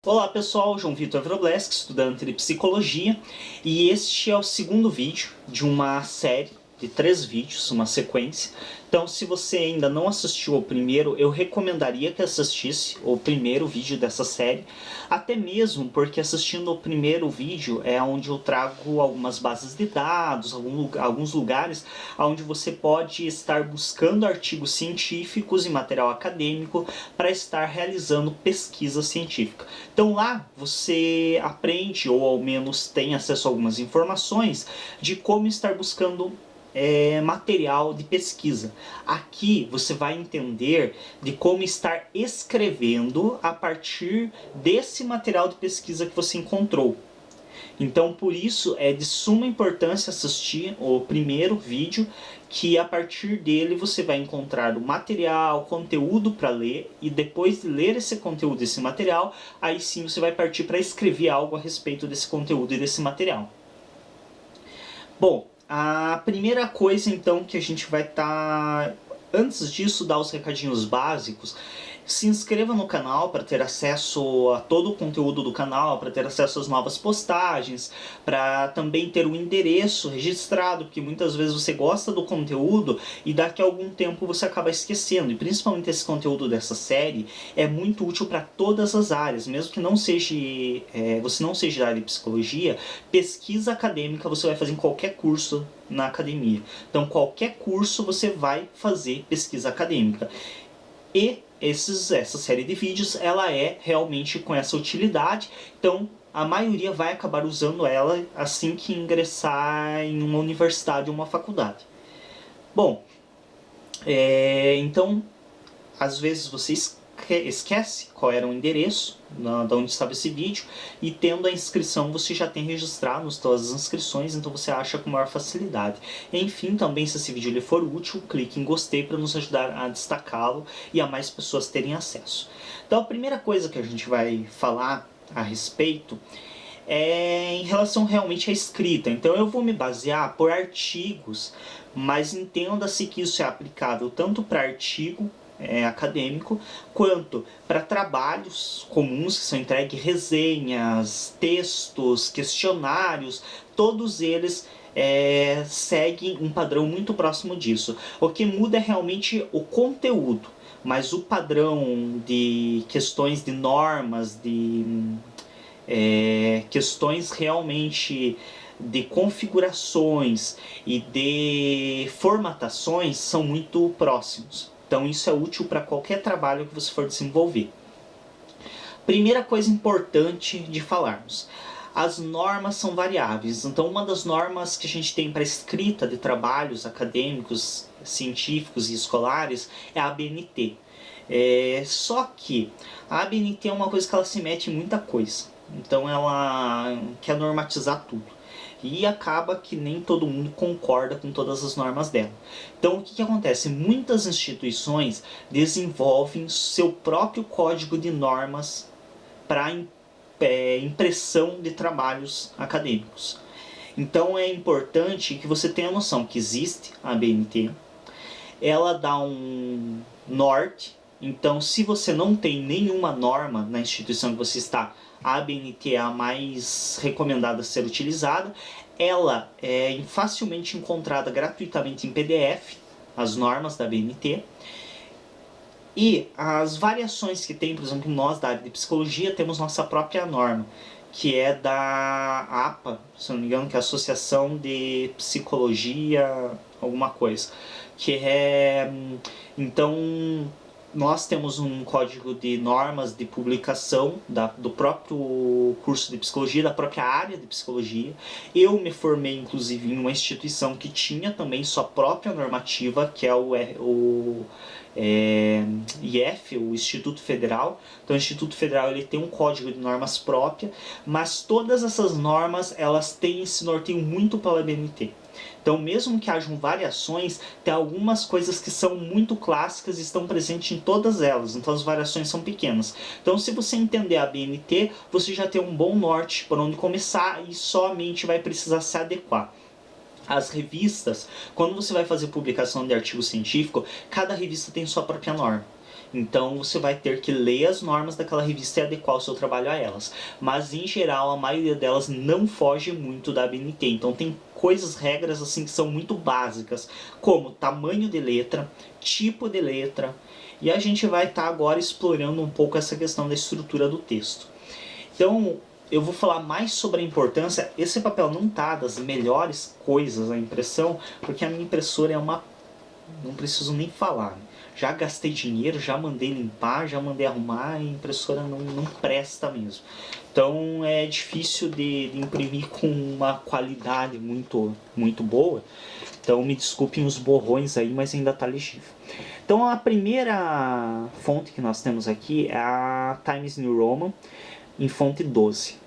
Olá pessoal, João Vitor Wrobleski, estudante de Psicologia, e este é o segundo vídeo de uma série de 3 vídeos, uma sequência. Então, se você ainda não assistiu ao primeiro, eu recomendaria que assistisse o primeiro vídeo dessa série, até mesmo porque assistindo o primeiro vídeo é onde eu trago algumas bases de dados, alguns lugares onde você pode estar buscando artigos científicos e material acadêmico para estar realizando pesquisa científica. Então lá você aprende, ou ao menos tem acesso a algumas informações, de como estar buscando material de pesquisa. Aqui você vai entender de como estar escrevendo a partir desse material de pesquisa que você encontrou. Então, por isso é de suma importância assistir o primeiro vídeo, que a partir dele você vai encontrar o material, conteúdo para ler, e depois de ler esse conteúdo, esse material, aí sim você vai partir para escrever algo a respeito desse conteúdo e desse material. Bom, a primeira coisa então que a gente vai estar... Antes disso, dar os recadinhos básicos. Se inscreva no canal para ter acesso a todo o conteúdo do canal, para ter acesso às novas postagens, para também ter o endereço registrado, porque muitas vezes você gosta do conteúdo e daqui a algum tempo você acaba esquecendo. E principalmente esse conteúdo dessa série é muito útil para todas as áreas, mesmo que não seja, você não seja da área de psicologia, pesquisa acadêmica você vai fazer em qualquer curso na academia. Então qualquer curso você vai fazer pesquisa acadêmica. E essa série de vídeos, ela é realmente com essa utilidade, então a maioria vai acabar usando ela assim que ingressar em uma universidade ou uma faculdade. Bom, então, às vezes você esquece qual era o endereço de onde estava esse vídeo, e tendo a inscrição você já tem registrado todas as inscrições, então você acha com maior facilidade. Enfim, também se esse vídeo lhe for útil, clique em gostei para nos ajudar a destacá-lo e a mais pessoas terem acesso. Então a primeira coisa que a gente vai falar a respeito é em relação realmente à escrita. Então eu vou me basear por artigos, mas entenda-se que isso é aplicável tanto para artigo acadêmico, quanto para trabalhos comuns que são entregues, resenhas, textos, questionários, todos eles seguem um padrão muito próximo disso. O que muda é realmente o conteúdo, mas o padrão de questões de normas, de questões realmente de configurações e de formatações são muito próximos. Então isso é útil para qualquer trabalho que você for desenvolver. Primeira coisa importante de falarmos. As normas são variáveis. Então uma das normas que a gente tem para escrita de trabalhos acadêmicos, científicos e escolares é a ABNT. Só que a ABNT é uma coisa que ela se mete em muita coisa. Então ela quer normatizar tudo. E acaba que nem todo mundo concorda com todas as normas dela. Então o que acontece? Muitas instituições desenvolvem seu próprio código de normas para impressão de trabalhos acadêmicos. Então é importante que você tenha a noção que existe a ABNT, ela dá um norte. Então se você não tem nenhuma norma na instituição que você está, a ABNT é a mais recomendada a ser utilizada. Ela é facilmente encontrada gratuitamente em PDF, as normas da ABNT. E as variações que tem, por exemplo, nós da área de psicologia temos nossa própria norma, que é da APA, se não me engano, que é a Associação de Psicologia, alguma coisa. Então, nós temos um código de normas de publicação do próprio curso de psicologia, da própria área de psicologia. Eu me formei, inclusive, em uma instituição que tinha também sua própria normativa, que é o IF, o Instituto Federal. Então o Instituto Federal ele tem um código de normas próprio, mas todas essas normas elas têm esse norteio muito pela ABNT. Então mesmo que hajam variações, tem algumas coisas que são muito clássicas e estão presentes em todas elas, então as variações são pequenas. Então se você entender a ABNT, você já tem um bom norte por onde começar e somente vai precisar se adequar. As revistas, quando você vai fazer publicação de artigo científico, cada revista tem sua própria norma. Então você vai ter que ler as normas daquela revista e adequar o seu trabalho a elas. Mas em geral a maioria delas não foge muito da ABNT. Então tem coisas, regras assim que são muito básicas, como tamanho de letra, tipo de letra. E a gente vai estar agora explorando um pouco essa questão da estrutura do texto. Então eu vou falar mais sobre a importância. Esse papel não tá das melhores coisas a impressão, porque a minha impressora é uma... não preciso nem falar, né? Já gastei dinheiro, já mandei limpar, já mandei arrumar, e a impressora não presta mesmo. Então é difícil de imprimir com uma qualidade muito boa. Então me desculpem os borrões aí, mas ainda está legível. Então a primeira fonte que nós temos aqui é a Times New Roman, em fonte 12.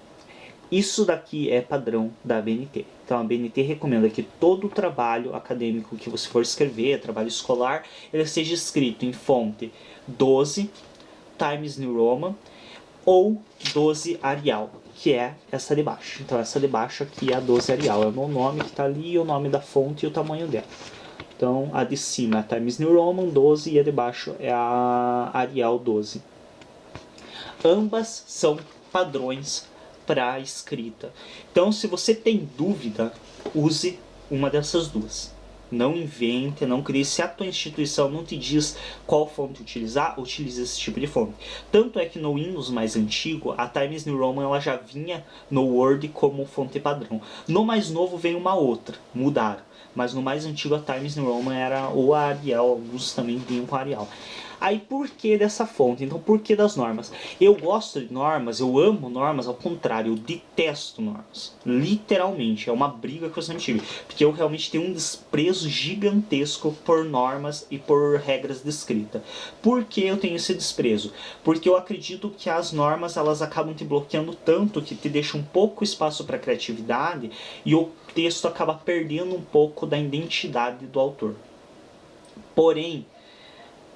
Isso daqui é padrão da ABNT. Então a ABNT recomenda que todo o trabalho acadêmico que você for escrever, trabalho escolar, ele seja escrito em fonte 12, Times New Roman, ou 12 Arial, que é essa de baixo. Então essa de baixo aqui é a 12 Arial, é o meu nome que está ali, o nome da fonte e o tamanho dela. Então a de cima é a Times New Roman 12 e a de baixo é a Arial 12. Ambas são padrões para a escrita. Então, se você tem dúvida, use uma dessas duas. Não invente, não crie. Se a tua instituição não te diz qual fonte utilizar, utilize esse tipo de fonte. Tanto é que no Windows mais antigo, a Times New Roman ela já vinha no Word como fonte padrão. No mais novo veio uma outra, mudaram. Mas no mais antigo a Times New Roman era o Arial, alguns também vinham com Arial. Aí por que dessa fonte? Então por que das normas? Eu gosto de normas, eu amo normas, ao contrário, eu detesto normas. Literalmente, é uma briga que eu sempre tive. Porque eu realmente tenho um desprezo gigantesco por normas e por regras de escrita. Por que eu tenho esse desprezo? Porque eu acredito que as normas elas acabam te bloqueando tanto que te deixam um pouco espaço para criatividade e o texto acaba perdendo um pouco da identidade do autor. Porém,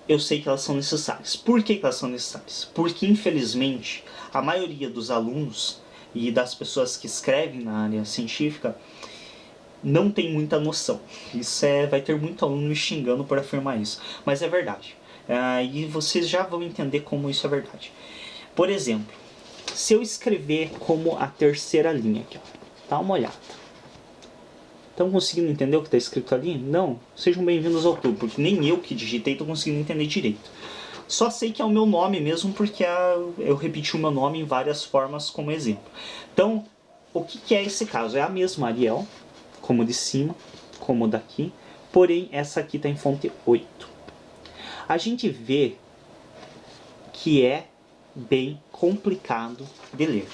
eu sei que elas são necessárias. Por que elas são necessárias? Porque, infelizmente, a maioria dos alunos e das pessoas que escrevem na área científica não tem muita noção. Vai ter muito aluno me xingando por afirmar isso. Mas é verdade. E vocês já vão entender como isso é verdade. Por exemplo, se eu escrever como a terceira linha aqui, ó, dá uma olhada. Estão conseguindo entender o que está escrito ali? Não? Sejam bem-vindos ao clube, porque nem eu que digitei estou conseguindo entender direito. Só sei que é o meu nome mesmo, porque eu repeti o meu nome em várias formas como exemplo. Então, o que é esse caso? É a mesma Arial, como de cima, como daqui, porém essa aqui está em fonte 8. A gente vê que é bem complicado de ler.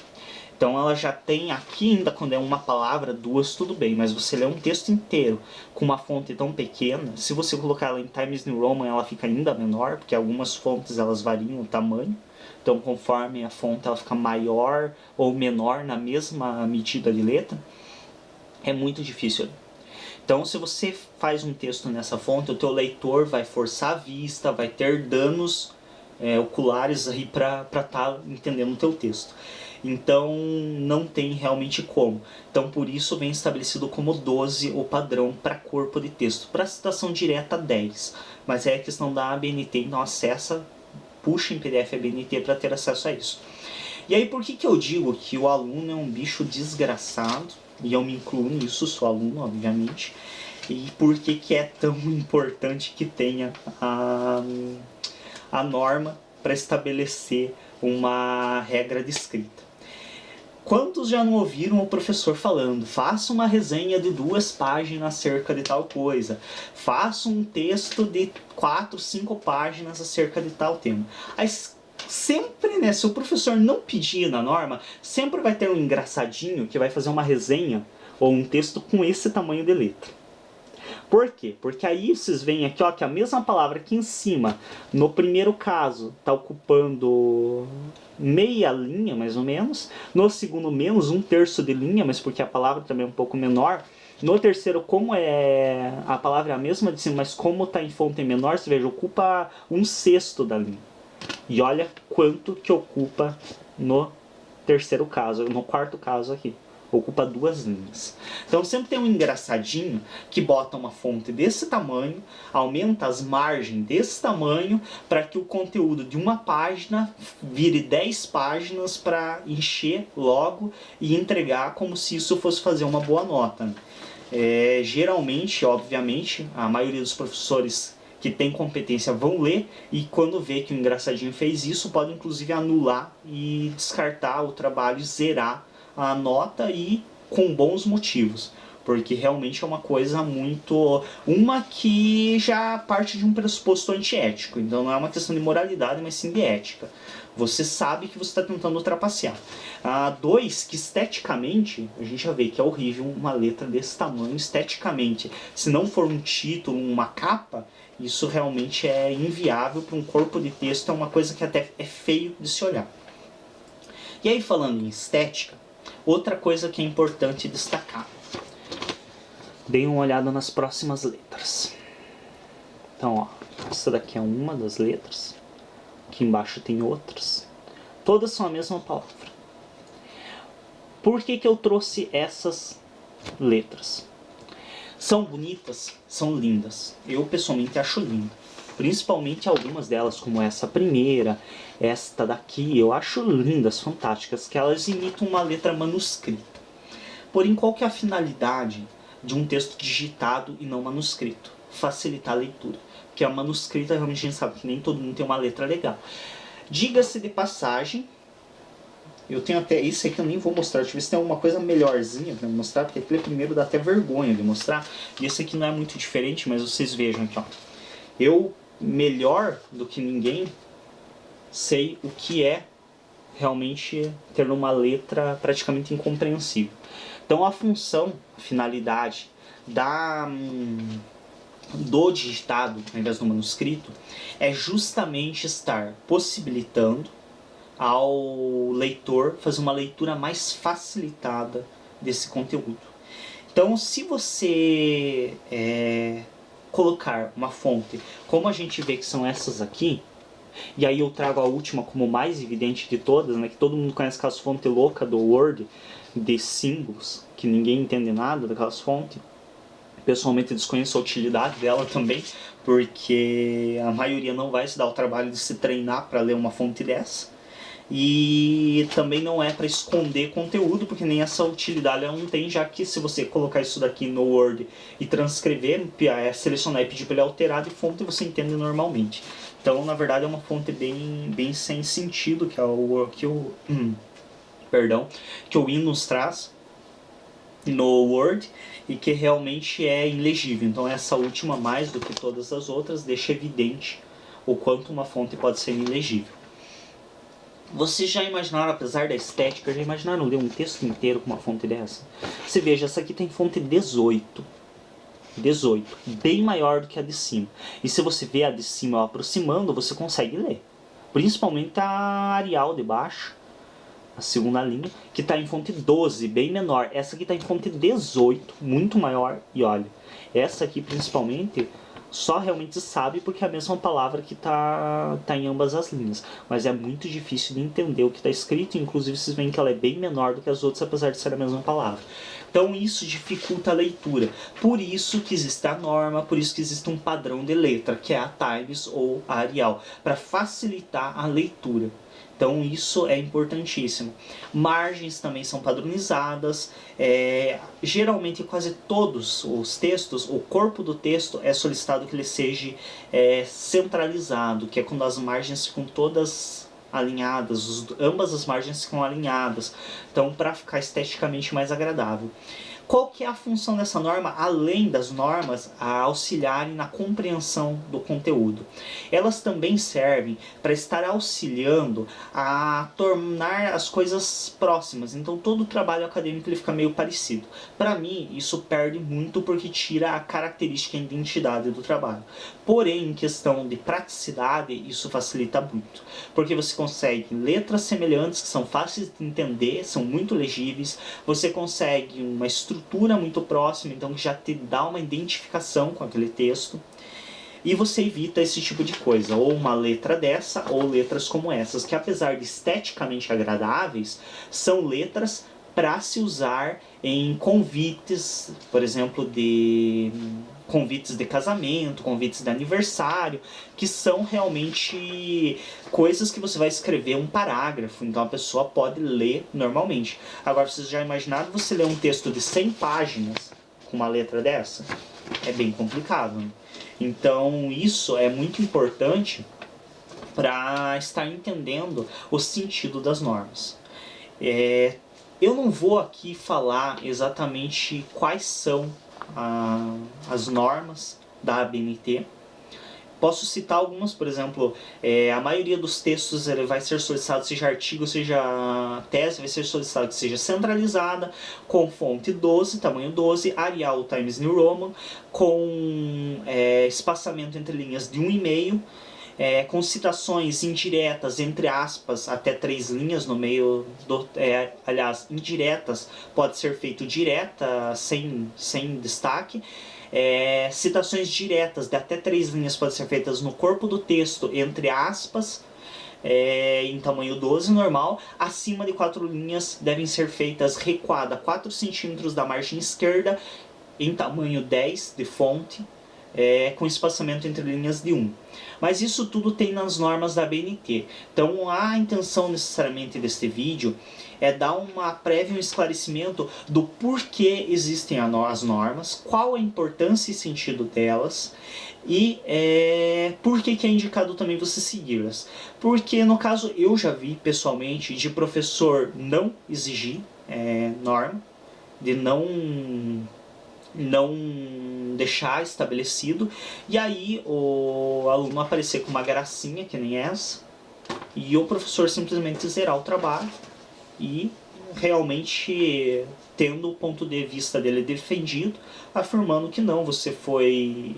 Então ela já tem aqui ainda quando é uma palavra, duas, tudo bem. Mas você lê um texto inteiro com uma fonte tão pequena, se você colocar ela em Times New Roman ela fica ainda menor, porque algumas fontes elas variam o tamanho. Então conforme a fonte ela fica maior ou menor na mesma medida de letra, é muito difícil. Então se você faz um texto nessa fonte, o teu leitor vai forçar a vista, vai ter danos oculares aí para estar entendendo o teu texto. Então não tem realmente como. Então por isso vem estabelecido como 12 o padrão para corpo de texto. Para citação direta 10. Mas é a questão da ABNT, então acessa, puxa em PDF a ABNT para ter acesso a isso. E aí por que eu digo que o aluno é um bicho desgraçado? E eu me incluo nisso, sou aluno obviamente. E por que é tão importante que tenha a norma para estabelecer uma regra de escrita? Quantos já não ouviram o professor falando, faça uma resenha de 2 páginas acerca de tal coisa, faça um texto de 4, 5 páginas acerca de tal tema. Aí, sempre, né, se o professor não pedir na norma, sempre vai ter um engraçadinho que vai fazer uma resenha ou um texto com esse tamanho de letra. Por quê? Porque aí vocês veem aqui, ó, que a mesma palavra aqui em cima, no primeiro caso, está ocupando meia linha, mais ou menos. No segundo, menos 1/3 de linha, mas porque a palavra também é um pouco menor. No terceiro, como a palavra é a mesma de cima, mas como está em fonte menor, você veja, ocupa 1/6 da linha. E olha quanto que ocupa no terceiro caso, no quarto caso aqui. ocupa 2 linhas. Então sempre tem um engraçadinho que bota uma fonte desse tamanho, aumenta as margens desse tamanho, para que o conteúdo de uma página vire 10 páginas para encher logo e entregar como se isso fosse fazer uma boa nota. Geralmente, obviamente, a maioria dos professores que tem competência vão ler, e quando vê que o engraçadinho fez isso, pode inclusive anular e descartar o trabalho, zerar a nota, e com bons motivos, porque realmente é uma coisa muito... uma que já parte de um pressuposto antiético, então não é uma questão de moralidade, mas sim de ética. Você sabe que você está tentando ultrapassar. 2, que esteticamente, a gente já vê que é horrível uma letra desse tamanho, esteticamente. Se não for um título, uma capa, isso realmente é inviável para um corpo de texto, é uma coisa que até é feio de se olhar. E aí, falando em estética, outra coisa que é importante destacar. Deem uma olhada nas próximas letras. Então, ó, essa daqui é uma das letras. Aqui embaixo tem outras. Todas são a mesma palavra. Por que eu trouxe essas letras? São bonitas, são lindas. Eu pessoalmente acho linda. Principalmente algumas delas, como essa primeira, esta daqui. Eu acho lindas, fantásticas, que elas imitam uma letra manuscrita. Porém, qual que é a finalidade de um texto digitado e não manuscrito? Facilitar a leitura. Porque a manuscrita, realmente a gente sabe que nem todo mundo tem uma letra legal. Diga-se de passagem, eu tenho até isso aqui, eu nem vou mostrar. Deixa eu ver se tem alguma coisa melhorzinha pra mostrar, porque aquele primeiro dá até vergonha de mostrar. E esse aqui não é muito diferente, mas vocês vejam aqui, ó. Eu, melhor do que ninguém, sei o que é realmente ter uma letra praticamente incompreensível. Então a função, a finalidade do digitado, ao invés do manuscrito, é justamente estar possibilitando ao leitor fazer uma leitura mais facilitada desse conteúdo. Então, se você colocar uma fonte, como a gente vê que são essas aqui, e aí eu trago a última como mais evidente de todas, né, que todo mundo conhece aquelas fontes loucas do Word, de símbolos, que ninguém entende nada daquelas fontes. Pessoalmente desconheço a utilidade dela também, porque a maioria não vai se dar o trabalho de se treinar para ler uma fonte dessa. E também não é para esconder conteúdo, porque nem essa utilidade ela não tem, já que se você colocar isso daqui no Word e transcrever, selecionar e pedir para ele alterar de fonte, você entende normalmente. Então, na verdade, é uma fonte bem sem sentido, que é que o Windows traz no Word, e que realmente é ilegível. Então essa última, mais do que todas as outras, deixa evidente o quanto uma fonte pode ser ilegível. Vocês já imaginaram, apesar da estética, já imaginaram ler um texto inteiro com uma fonte dessa? Você veja, essa aqui tem fonte 18, bem maior do que a de cima. E se você vê a de cima aproximando, você consegue ler. Principalmente a Arial de baixo, a segunda linha, que está em fonte 12, bem menor. Essa aqui está em fonte 18, muito maior. E olha, essa aqui principalmente só realmente sabe porque é a mesma palavra que tá em ambas as linhas. Mas é muito difícil de entender o que está escrito. Inclusive vocês veem que ela é bem menor do que as outras, apesar de ser a mesma palavra. Então isso dificulta a leitura. Por isso que existe a norma, por isso que existe um padrão de letra, que é a Times ou a Arial, para facilitar a leitura. Então isso é importantíssimo. Margens também são padronizadas. Geralmente quase todos os textos, o corpo do texto é solicitado que ele seja centralizado, que é quando as margens ficam todas alinhadas, ambas as margens ficam alinhadas. Então, para ficar esteticamente mais agradável. Qual que é a função dessa norma, além das normas a auxiliarem na compreensão do conteúdo? Elas também servem para estar auxiliando a tornar as coisas próximas. Então todo o trabalho acadêmico ele fica meio parecido. Para mim, isso perde muito porque tira a característica e a identidade do trabalho. Porém, em questão de praticidade, isso facilita muito. Porque você consegue letras semelhantes que são fáceis de entender, são muito legíveis. Você consegue uma estrutura muito próxima, então que já te dá uma identificação com aquele texto. E você evita esse tipo de coisa, ou uma letra dessa, ou letras como essas, que apesar de esteticamente agradáveis, são letras para se usar em convites, por exemplo, de convites de casamento, convites de aniversário, que são realmente coisas que você vai escrever um parágrafo, então a pessoa pode ler normalmente. Agora, vocês já imaginaram você ler um texto de 100 páginas com uma letra dessa? É bem complicado, né? Então isso é muito importante para estar entendendo o sentido das normas. Eu não vou aqui falar exatamente quais são as normas da ABNT. Posso citar algumas, por exemplo, a maioria dos textos ele vai ser solicitado, seja artigo, seja tese, vai ser solicitado que seja centralizada, com fonte 12, tamanho 12, Arial Times New Roman, com espaçamento entre linhas de 1,5, com citações indiretas, entre aspas, até 3 linhas no meio do... aliás, indiretas pode ser feito direta, sem destaque. Citações diretas de até 3 linhas podem ser feitas no corpo do texto, entre aspas, em tamanho 12 normal. Acima de 4 linhas devem ser feitas recuada 4 cm da margem esquerda, em tamanho 10 de fonte, com espaçamento entre linhas de 1. Mas isso tudo tem nas normas da ABNT. Então a intenção necessariamente deste vídeo é dar uma prévia, um esclarecimento do porquê existem as normas, qual a importância e sentido delas e por que é indicado também você segui-las. Porque no caso eu já vi pessoalmente de professor não exigir norma, de não deixar estabelecido, e aí o aluno aparecer com uma gracinha que nem essa, e o professor simplesmente zerar o trabalho e realmente tendo o ponto de vista dele defendido, afirmando que não, você foi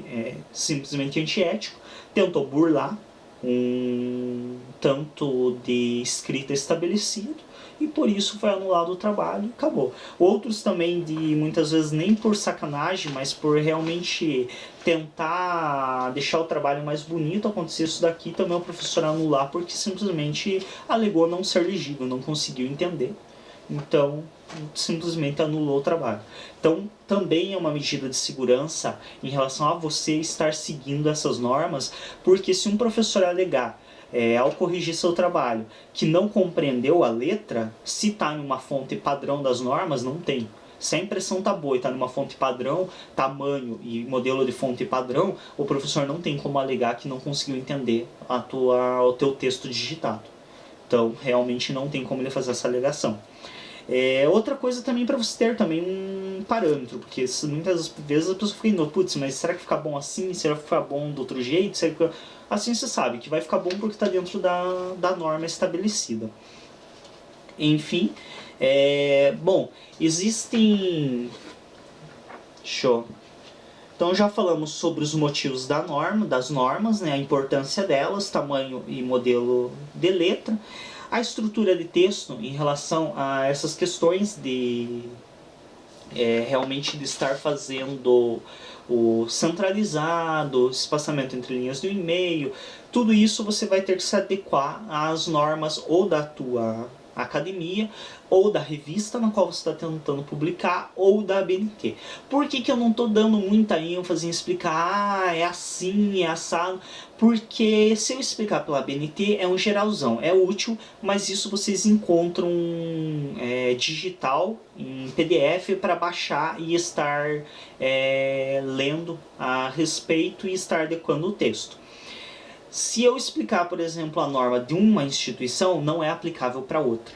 simplesmente antiético, tentou burlar um tanto de escrita estabelecido, e por isso foi anulado o trabalho e acabou. Outros também de muitas vezes nem por sacanagem, mas por realmente tentar deixar o trabalho mais bonito, acontecer isso daqui, também o professor anular porque simplesmente alegou não ser legível, não conseguiu entender. Então simplesmente anulou o trabalho. Então também é uma medida de segurança em relação a você estar seguindo essas normas, porque se um professor alegar ao corrigir seu trabalho, que não compreendeu a letra, se está em uma fonte padrão das normas, não tem. Se a impressão está boa e está numa fonte padrão, tamanho e modelo de fonte padrão, o professor não tem como alegar que não conseguiu entender o teu texto digitado. Então, realmente não tem como ele fazer essa alegação. Outra coisa também para você ter também um parâmetro, porque muitas vezes a pessoa fica indo, putz, mas será que fica bom assim? Será que fica bom do outro jeito? Será que... Assim você sabe que vai ficar bom porque está dentro da norma estabelecida. Enfim, bom, existem... Então já falamos sobre os motivos das normas, né, a importância delas, tamanho e modelo de letra, a estrutura de texto em relação a essas questões de realmente de estar fazendo o centralizado, espaçamento entre linhas do e-mail, tudo isso você vai ter que se adequar às normas ou da tua academia, ou da revista na qual você está tentando publicar, ou da ABNT. Por que eu não estou dando muita ênfase em explicar, é assim, é assado? Porque se eu explicar pela ABNT é um geralzão, é útil, mas isso vocês encontram digital, em PDF, para baixar e estar lendo a respeito e estar adequando o texto. Se eu explicar, por exemplo, a norma de uma instituição, não é aplicável para outra.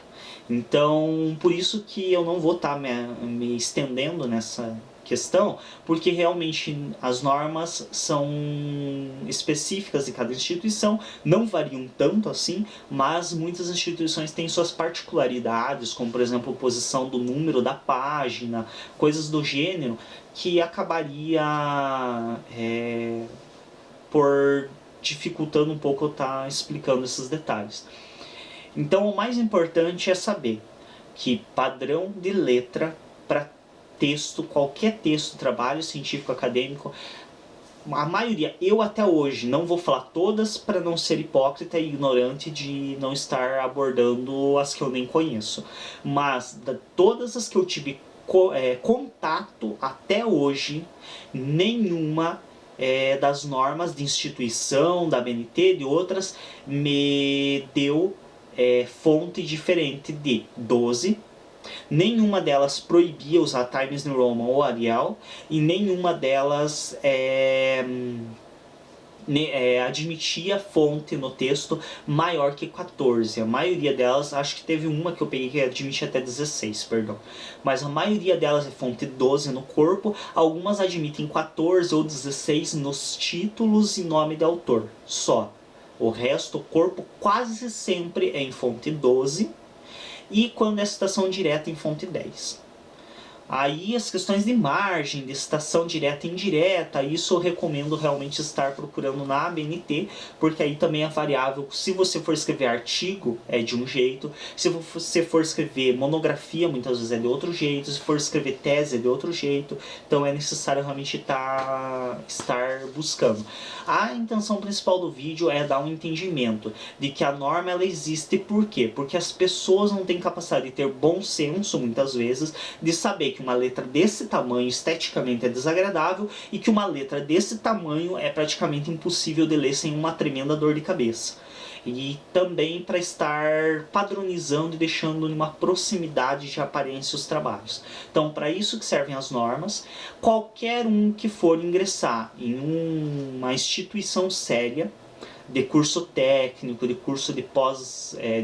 Então, por isso que eu não vou estar me estendendo nessa questão, porque realmente as normas são específicas de cada instituição, não variam tanto assim, mas muitas instituições têm suas particularidades, como por exemplo a posição do número da página, coisas do gênero, que acabaria por dificultando um pouco eu estar explicando esses detalhes. Então o mais importante é saber que padrão de letra para texto, qualquer texto, trabalho científico, acadêmico, a maioria, eu até hoje, não vou falar todas para não ser hipócrita e ignorante de não estar abordando as que eu nem conheço, mas todas as que eu tive contato até hoje, nenhuma das normas de instituição, da BNT, de outras, me deu fonte diferente de 12. Nenhuma delas proibia usar Times New Roman ou Arial, e nenhuma delas admitia fonte no texto maior que 14. A maioria delas, acho que teve uma que eu peguei que admitia até 16, perdão. Mas a maioria delas é fonte 12 no corpo, algumas admitem 14 ou 16 nos títulos e nome de autor, só. O resto, o corpo quase sempre é em fonte 12, e quando é citação direta em fonte 10. Aí as questões de margem, de citação direta e indireta, isso eu recomendo realmente estar procurando na ABNT, porque aí também é variável. Se você for escrever artigo, é de um jeito. Se você for escrever monografia, muitas vezes é de outro jeito. Se for escrever tese, é de outro jeito. Então é necessário realmente estar buscando. A intenção principal do vídeo é dar um entendimento de que a norma ela existe. Por quê? Porque as pessoas não têm capacidade de ter bom senso, muitas vezes, de saber que uma letra desse tamanho esteticamente é desagradável e que uma letra desse tamanho é praticamente impossível de ler sem uma tremenda dor de cabeça. E também para estar padronizando e deixando numa proximidade de aparência os trabalhos. Então, para isso que servem as normas. Qualquer um que for ingressar em uma instituição séria, de curso técnico, de curso de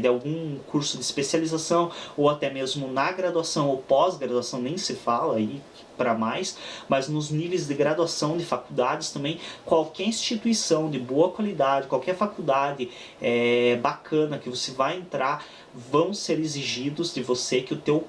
de algum curso de especialização, ou até mesmo na graduação ou pós-graduação, nem se fala aí para mais, mas nos níveis de graduação de faculdades também, qualquer instituição de boa qualidade, qualquer faculdade bacana que você vai entrar, vão ser exigidos de você que o teu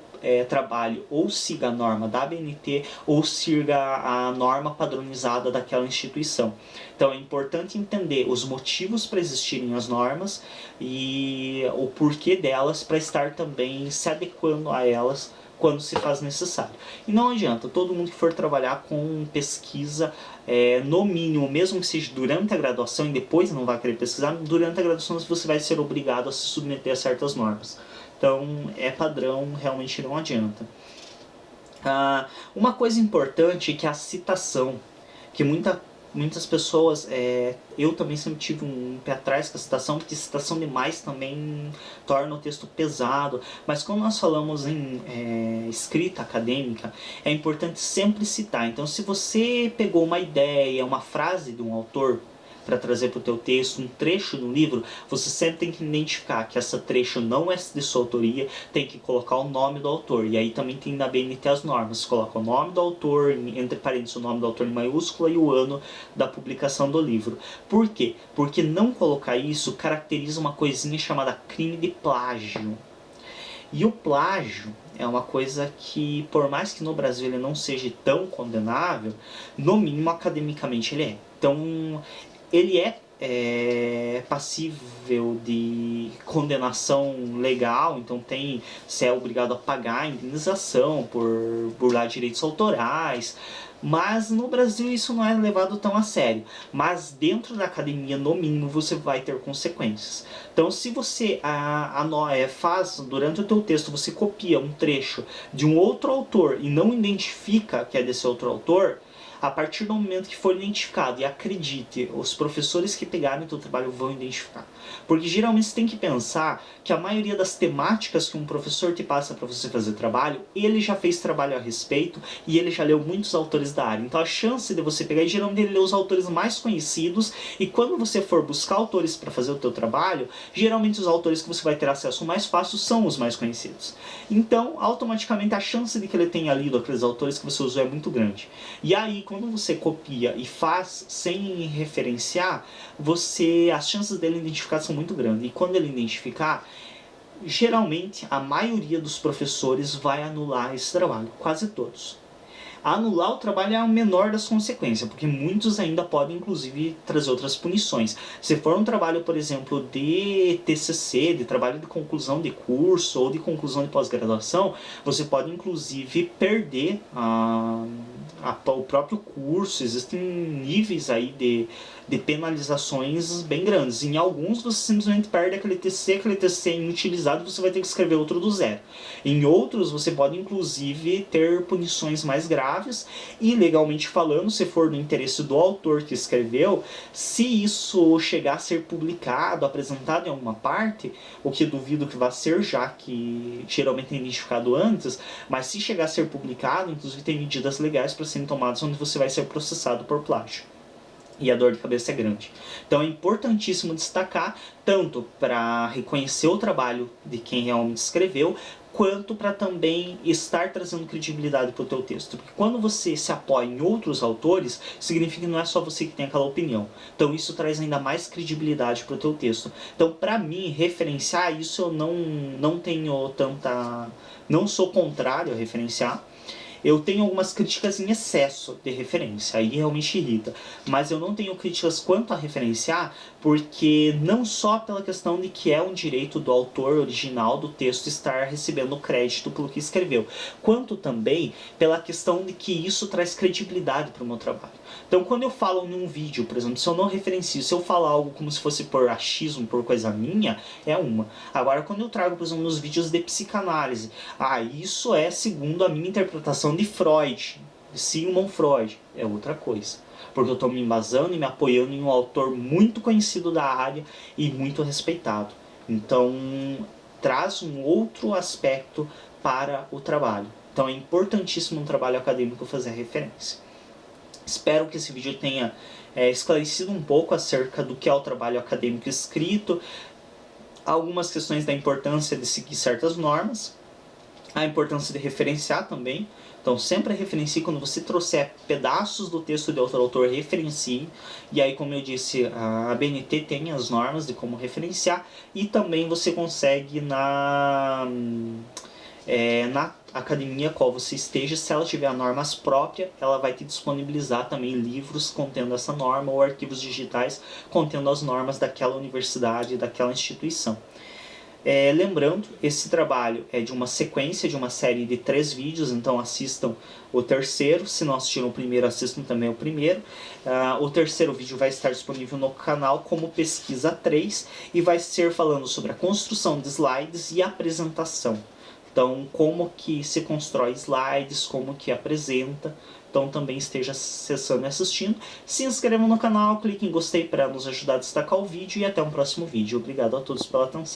trabalho ou siga a norma da ABNT ou siga a norma padronizada daquela instituição. Então é importante entender os motivos para existirem as normas e o porquê delas, para estar também se adequando a elas quando se faz necessário. E não adianta, todo mundo que for trabalhar com pesquisa, no mínimo, mesmo que seja durante a graduação e depois não vai querer pesquisar, durante a graduação você vai ser obrigado a se submeter a certas normas. Então é padrão, realmente não adianta. Uma coisa importante é que a citação, que muitas pessoas, eu também sempre tive um pé atrás com a citação, porque citação demais também torna o texto pesado, mas quando nós falamos em escrita acadêmica, é importante sempre citar. Então se você pegou uma ideia, uma frase de um autor para trazer para o teu texto, um trecho do livro, você sempre tem que identificar que essa trecho não é de sua autoria, tem que colocar o nome do autor. E aí também tem na BNT as normas, você coloca o nome do autor, entre parênteses o nome do autor em maiúscula e o ano da publicação do livro. Por quê? Porque não colocar isso caracteriza uma coisinha chamada crime de plágio. E o plágio é uma coisa que, por mais que no Brasil ele não seja tão condenável, no mínimo academicamente ele é. Então ele é passível de condenação legal, então você é obrigado a pagar a indenização por burlar direitos autorais, mas no Brasil isso não é levado tão a sério. Mas dentro da academia, no mínimo, você vai ter consequências. Então se você faz, durante o teu texto, você copia um trecho de um outro autor e não identifica que é desse outro autor, a partir do momento que for identificado, e acredite, os professores que pegarem o teu trabalho vão identificar. Porque geralmente você tem que pensar que a maioria das temáticas que um professor te passa para você fazer trabalho, ele já fez trabalho a respeito e ele já leu muitos autores da área. Então a chance de você pegar, e geralmente ele lê os autores mais conhecidos, e quando você for buscar autores para fazer o teu trabalho, geralmente os autores que você vai ter acesso mais fácil são os mais conhecidos. Então, automaticamente a chance de que ele tenha lido aqueles autores que você usou é muito grande. E aí, quando você copia e faz sem referenciar, as chances dele identificar são muito grandes. E quando ele identificar, geralmente a maioria dos professores vai anular esse trabalho, quase todos. Anular o trabalho é a menor das consequências, porque muitos ainda podem, inclusive, trazer outras punições. Se for um trabalho, por exemplo, de TCC, de trabalho de conclusão de curso ou de conclusão de pós-graduação, você pode, inclusive, perder o próprio curso, existem níveis aí de penalizações bem grandes. Em alguns você simplesmente perde aquele TCC é inutilizado, você vai ter que escrever outro do zero. Em outros você pode inclusive ter punições mais graves e, legalmente falando, se for no interesse do autor que escreveu, se isso chegar a ser publicado, apresentado em alguma parte, o que duvido que vá ser, já que geralmente é identificado antes, mas se chegar a ser publicado, inclusive tem medidas legais para serem tomadas onde você vai ser processado por plágio. E a dor de cabeça é grande. Então é importantíssimo destacar, tanto para reconhecer o trabalho de quem realmente escreveu, quanto para também estar trazendo credibilidade para o teu texto. Porque quando você se apoia em outros autores, significa que não é só você que tem aquela opinião. Então isso traz ainda mais credibilidade para o teu texto. Então, para mim, referenciar isso eu não tenho tanta... Não sou contrário a referenciar. Eu tenho algumas críticas em excesso de referência, aí realmente irrita. Mas eu não tenho críticas quanto a referenciar, porque não só pela questão de que é um direito do autor original do texto estar recebendo crédito pelo que escreveu, quanto também pela questão de que isso traz credibilidade para o meu trabalho. Então, quando eu falo num vídeo, por exemplo, se eu não referencio, se eu falar algo como se fosse por achismo, por coisa minha, é uma. Agora, quando eu trago, por exemplo, nos vídeos de psicanálise, isso é segundo a minha interpretação de Freud, de Sigmund Freud, é outra coisa. Porque eu estou me embasando e me apoiando em um autor muito conhecido da área e muito respeitado. Então, traz um outro aspecto para o trabalho. Então, é importantíssimo no trabalho acadêmico fazer referência. Espero que esse vídeo tenha esclarecido um pouco acerca do que é o trabalho acadêmico escrito, algumas questões da importância de seguir certas normas, a importância de referenciar também. Então sempre referencie, quando você trouxer pedaços do texto de outro autor, referencie. E aí, como eu disse, a BNT tem as normas de como referenciar, e também você consegue na academia qual você esteja, se ela tiver normas próprias, ela vai te disponibilizar também livros contendo essa norma ou arquivos digitais contendo as normas daquela universidade, daquela instituição. Lembrando, esse trabalho é de uma sequência, de uma série de 3 vídeos, então assistam o terceiro. Se não assistiram o primeiro, assistam também o primeiro. O terceiro vídeo vai estar disponível no canal como pesquisa 3 e vai ser falando sobre a construção de slides e apresentação. Então, como que se constrói slides, como que apresenta. Então, também esteja acessando e assistindo. Se inscreva no canal, clique em gostei para nos ajudar a destacar o vídeo e até um próximo vídeo. Obrigado a todos pela atenção.